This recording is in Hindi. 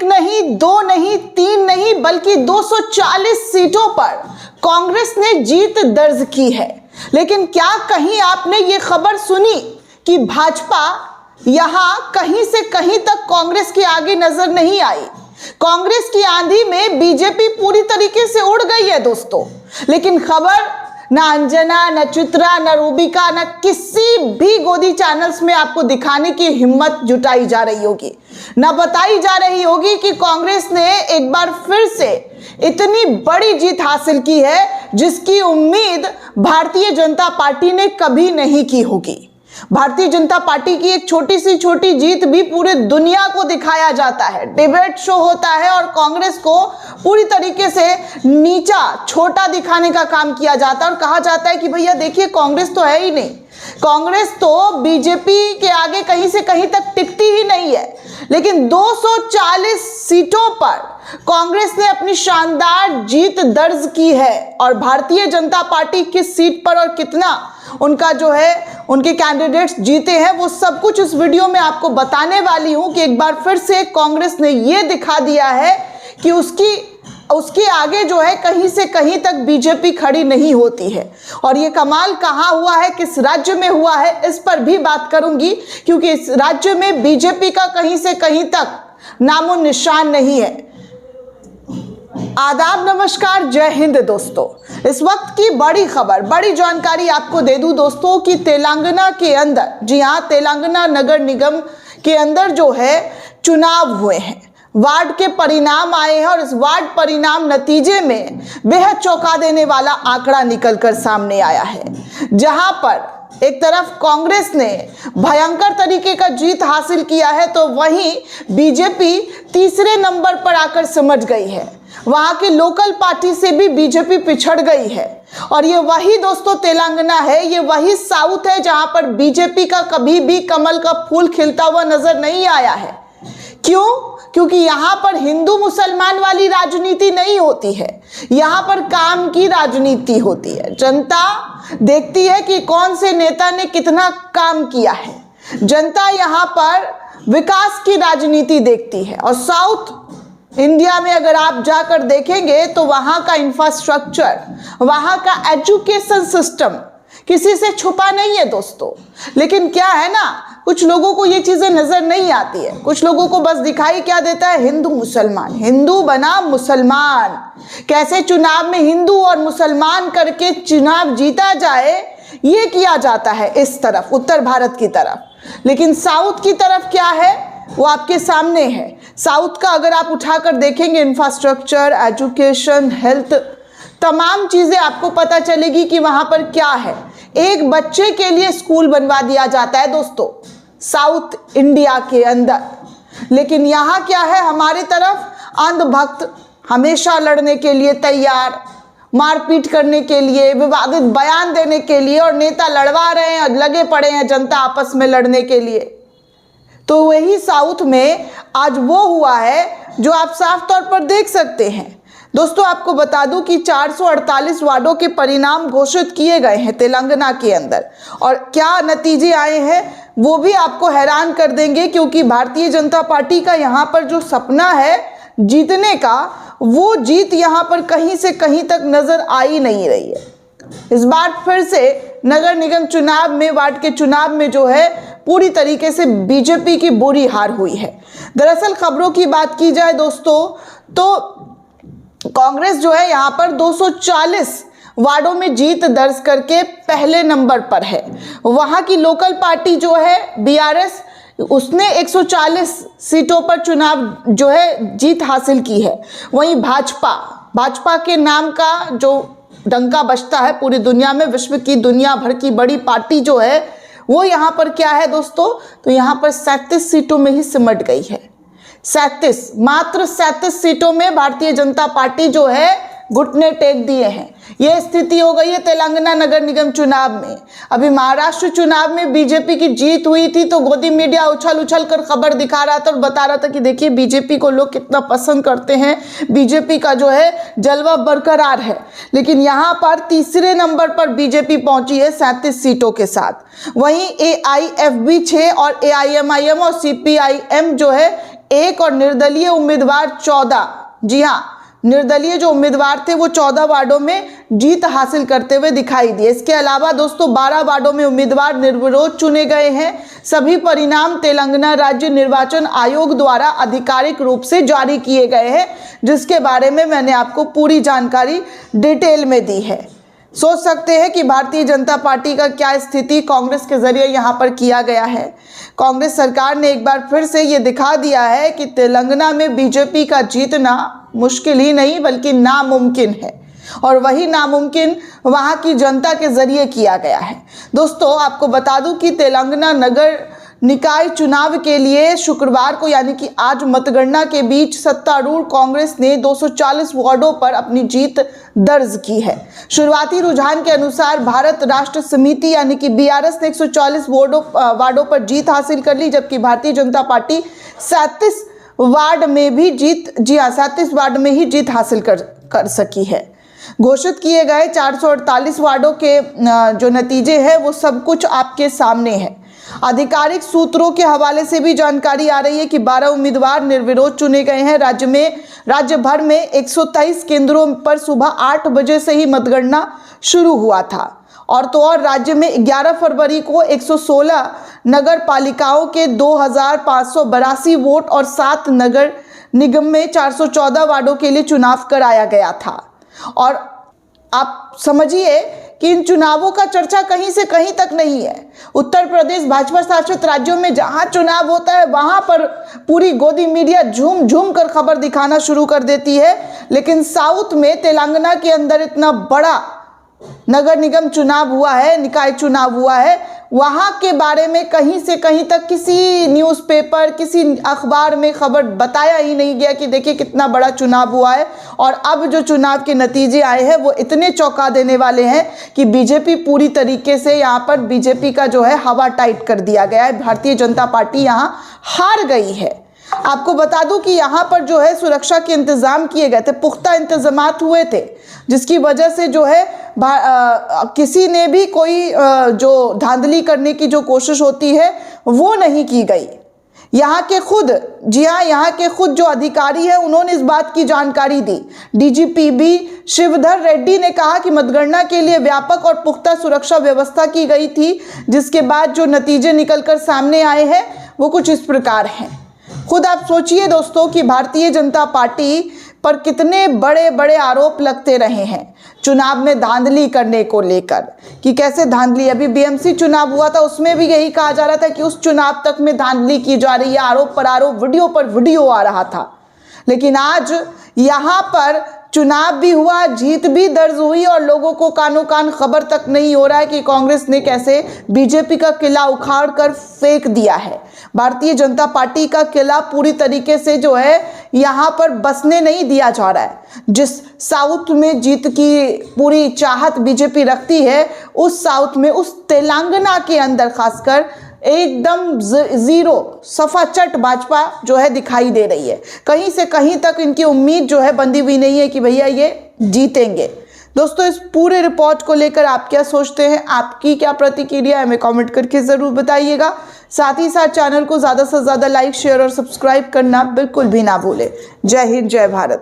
नहीं, दो नहीं, तीन नहीं, बल्कि 240 सीटों पर कांग्रेस ने जीत दर्ज की है। लेकिन क्या कहीं आपने ये खबर सुनी कि भाजपा यहां कहीं से कहीं तक कांग्रेस के आगे नजर नहीं आई? कांग्रेस की आंधी में बीजेपी पूरी तरीके से उड़ गई है दोस्तों। लेकिन खबर ना अंजना, न चित्रा, न रूबिका, न किसी भी गोदी चैनल्स में आपको दिखाने की हिम्मत जुटाई जा रही होगी, न बताई जा रही होगी कि कांग्रेस ने एक बार फिर से इतनी बड़ी जीत हासिल की है जिसकी उम्मीद भारतीय जनता पार्टी ने कभी नहीं की होगी। भारतीय जनता पार्टी की एक छोटी सी छोटी जीत भी पूरे दुनिया को दिखाया जाता है, डिबेट शो होता है और कांग्रेस को पूरी तरीके से नीचा, छोटा दिखाने का काम किया जाता है और कहा जाता है कि भैया देखिए कांग्रेस तो है ही नहीं, कांग्रेस तो बीजेपी के आगे कहीं से कहीं तक टिकती ही नहीं है। लेकिन 240 सीटों पर कांग्रेस ने अपनी शानदार जीत दर्ज की है और भारतीय जनता पार्टी किस सीट पर और कितना उनका जो है उनके कैंडिडेट्स जीते हैं वो सब कुछ इस वीडियो में आपको बताने वाली हूं कि एक बार फिर से कांग्रेस ने ये दिखा दिया है कि उसके आगे जो है कहीं से कहीं तक बीजेपी खड़ी नहीं होती है। और ये कमाल कहां हुआ है, किस राज्य में हुआ है, इस पर भी बात करूंगी क्योंकि इस राज्य में बीजेपी का कहीं से कहीं तक नामो निशान नहीं है। आदाब, नमस्कार, जय हिंद दोस्तों। इस वक्त की बड़ी खबर, बड़ी जानकारी आपको दे दूं दोस्तों कि तेलंगाना के अंदर, जी हां, तेलंगाना नगर निगम के अंदर जो है चुनाव हुए हैं, वार्ड के परिणाम आए हैं और इस वार्ड परिणाम नतीजे में बेहद चौंका देने वाला आंकड़ा निकलकर सामने आया है। जहां पर एक तरफ कांग्रेस ने भयंकर तरीके का जीत हासिल किया है तो वहीं बीजेपी तीसरे नंबर पर आकर सिमट गई है। वहां के लोकल पार्टी से भी बीजेपी पिछड़ गई है और ये वही दोस्तों तेलंगाना है, ये वही साउथ है जहां पर बीजेपी का कभी भी कमल का फूल खिलता हुआ नजर नहीं आया है। क्यों? क्योंकि यहां पर हिंदू मुसलमान वाली राजनीति नहीं होती है, यहां पर काम की राजनीति होती है। जनता देखती है कि कौन से नेता ने कितना काम किया है, जनता यहां पर विकास की राजनीति देखती है। और साउथ इंडिया में अगर आप जाकर देखेंगे तो वहां का इंफ्रास्ट्रक्चर, वहां का एजुकेशन सिस्टम किसी से छुपा नहीं है दोस्तों। लेकिन क्या है ना, कुछ लोगों को ये चीजें नजर नहीं आती है, कुछ लोगों को बस दिखाई क्या देता है, हिंदू मुसलमान, हिंदू बना मुसलमान, कैसे चुनाव में हिंदू और मुसलमान करके चुनाव जीता जाए ये किया जाता है इस तरफ, उत्तर भारत की तरफ। लेकिन साउथ की तरफ क्या है वो आपके सामने है। साउथ का अगर आप उठाकर देखेंगे इंफ्रास्ट्रक्चर, एजुकेशन, हेल्थ, तमाम चीजें आपको पता चलेगी कि वहां पर क्या है। एक बच्चे के लिए स्कूल बनवा दिया जाता है दोस्तों साउथ इंडिया के अंदर। लेकिन यहां क्या है, हमारी तरफ अंधभक्त हमेशा लड़ने के लिए तैयार, मारपीट करने के लिए, विवादित बयान देने के लिए, और नेता लड़वा रहे हैं, लगे पड़े हैं जनता आपस में लड़ने के लिए। तो वही साउथ में आज वो हुआ है जो आप साफ तौर पर देख सकते हैं। दोस्तों आपको बता दूं कि 448 वार्डों के परिणाम घोषित किए गए हैं तेलंगाना के अंदर और क्या नतीजे आए हैं वो भी आपको हैरान कर देंगे, क्योंकि भारतीय जनता पार्टी का यहाँ पर जो सपना है जीतने का, वो जीत यहाँ पर कहीं से कहीं तक नजर आ ही नहीं रही है। इस बार फिर से नगर निगम चुनाव में, वार्ड के चुनाव में जो है पूरी तरीके से बीजेपी की बुरी हार हुई है। दरअसल खबरों की बात की जाए दोस्तों तो कांग्रेस जो है यहाँ पर 240 वार्डों में जीत दर्ज करके पहले नंबर पर है। वहाँ की लोकल पार्टी जो है बीआरएस, उसने 140 सीटों पर चुनाव जो है जीत हासिल की है। वहीं भाजपा के नाम का जो डंका बजता है पूरी दुनिया में, विश्व की दुनिया भर की बड़ी पार्टी जो है वो यहाँ पर क्या है दोस्तों, तो यहाँ पर 37 सीटों में ही सिमट गई है। 37, मात्र 37 सीटों में भारतीय जनता पार्टी जो है घुटने टेक दिए हैं। यह स्थिति हो गई है तेलंगाना नगर निगम चुनाव में। अभी महाराष्ट्र चुनाव में बीजेपी की जीत हुई थी तो गोदी मीडिया उछल कर खबर दिखा रहा था और बता रहा था कि देखिए बीजेपी को लोग कितना पसंद करते हैं, बीजेपी का जो है जलवा बरकरार है। लेकिन यहाँ पर तीसरे नंबर पर बीजेपी पहुंची है 37 सीटों के साथ। वहीं AIFB 6 और AIMIM और CPIM जो है 1 और निर्दलीय उम्मीदवार 14, जी हाँ, निर्दलीय जो उम्मीदवार थे वो 14 वार्डों में जीत हासिल करते हुए दिखाई दिए। इसके अलावा दोस्तों 12 वार्डों में उम्मीदवार निर्विरोध चुने गए हैं। सभी परिणाम तेलंगाना राज्य निर्वाचन आयोग द्वारा आधिकारिक रूप से जारी किए गए हैं, जिसके बारे में मैंने आपको पूरी जानकारी डिटेल में दी है। सोच सकते हैं कि भारतीय जनता पार्टी का क्या स्थिति कांग्रेस के जरिए यहाँ पर किया गया है। कांग्रेस सरकार ने एक बार फिर से ये दिखा दिया है कि तेलंगाना में बीजेपी का जीतना मुश्किल ही नहीं बल्कि नामुमकिन है, और वही नामुमकिन वहाँ की जनता के जरिए किया गया है। दोस्तों आपको बता दूं कि तेलंगाना नगर निकाय चुनाव के लिए शुक्रवार को यानी कि आज मतगणना के बीच सत्तारूढ़ कांग्रेस ने 240 वार्डों पर अपनी जीत दर्ज की है। शुरुआती रुझान के अनुसार भारत राष्ट्र समिति यानी कि बीआरएस ने 140 वार्डों पर जीत हासिल कर ली, जबकि भारतीय जनता पार्टी 37 वार्ड में भी जीत 37 वार्ड में ही जीत हासिल कर सकी है। घोषित किए गए 448 वार्डों के जो नतीजे हैं वो सब कुछ आपके सामने है। आधिकारिक सूत्रों के हवाले से भी जानकारी आ रही है कि 12 उम्मीदवार निर्विरोध चुने गए हैं। राज्य भर में 123 केंद्रों पर सुबह 8 बजे से ही मतगणना शुरू हुआ था, और तो और राज्य में 11 फरवरी को 116 नगर पालिकाओं के 2582 वोट और 7 नगर निगम में 414 वार्डों के लिए चुनाव कराया गया था। और आप समझिए कि इन चुनावों का चर्चा कहीं से कहीं तक नहीं है। उत्तर प्रदेश भाजपा शासित राज्यों में जहां चुनाव होता है वहां पर पूरी गोदी मीडिया झूम झूम कर खबर दिखाना शुरू कर देती है, लेकिन साउथ में तेलंगाना के अंदर इतना बड़ा नगर निगम चुनाव हुआ है, निकाय चुनाव हुआ है, वहां के बारे में कहीं से कहीं तक किसी न्यूज़पेपर किसी अखबार में खबर बताया ही नहीं गया कि देखिए कितना बड़ा चुनाव हुआ है। और अब जो चुनाव के नतीजे आए हैं वो इतने चौंका देने वाले हैं कि बीजेपी पूरी तरीके से यहाँ पर बीजेपी का जो है हवा टाइट कर दिया गया है। भारतीय जनता पार्टी यहाँ हार गई है। आपको बता दूं कि यहाँ पर जो है सुरक्षा के इंतजाम किए गए थे, पुख्ता इंतजामात हुए थे, जिसकी वजह से जो है किसी ने भी कोई जो धांधली करने की जो कोशिश होती है वो नहीं की गई। यहाँ के खुद, जी हाँ, यहाँ के खुद जो अधिकारी हैं उन्होंने इस बात की जानकारी दी। डीजीपी बी शिवधर रेड्डी ने कहा कि मतगणना के लिए व्यापक और पुख्ता सुरक्षा व्यवस्था की गई थी, जिसके बाद जो नतीजे निकलकर सामने आए हैं वो कुछ इस प्रकार हैं। खुद आप सोचिए दोस्तों कि भारतीय जनता पार्टी पर कितने बड़े बड़े आरोप लगते रहे हैं चुनाव में धांधली करने को लेकर, कि कैसे धांधली, अभी बीएमसी चुनाव हुआ था उसमें भी यही कहा जा रहा था कि उस चुनाव तक में धांधली की जा रही है, आरोप पर आरोप, वीडियो पर वीडियो आ रहा था। लेकिन आज यहाँ पर चुनाव भी हुआ, जीत भी दर्ज हुई और लोगों को कानों कान खबर तक नहीं हो रहा है कि कांग्रेस ने कैसे बीजेपी का किला उखाड़ कर फेंक दिया है। भारतीय जनता पार्टी का किला पूरी तरीके से जो है यहाँ पर बसने नहीं दिया जा रहा है। जिस साउथ में जीत की पूरी चाहत बीजेपी रखती है, उस साउथ में, उस तेलंगाना के अंदर खासकर एकदम जीरो सफाचट भाजपा जो है दिखाई दे रही है। कहीं से कहीं तक इनकी उम्मीद जो है बंधी हुई नहीं है कि भैया ये जीतेंगे। दोस्तों इस पूरे रिपोर्ट को लेकर आप क्या सोचते हैं, आपकी क्या प्रतिक्रिया है, हमें कमेंट करके ज़रूर बताइएगा। साथ ही साथ चैनल को ज़्यादा से ज़्यादा लाइक, शेयर और सब्सक्राइब करना बिल्कुल भी ना भूलें। जय हिंद, जय भारत।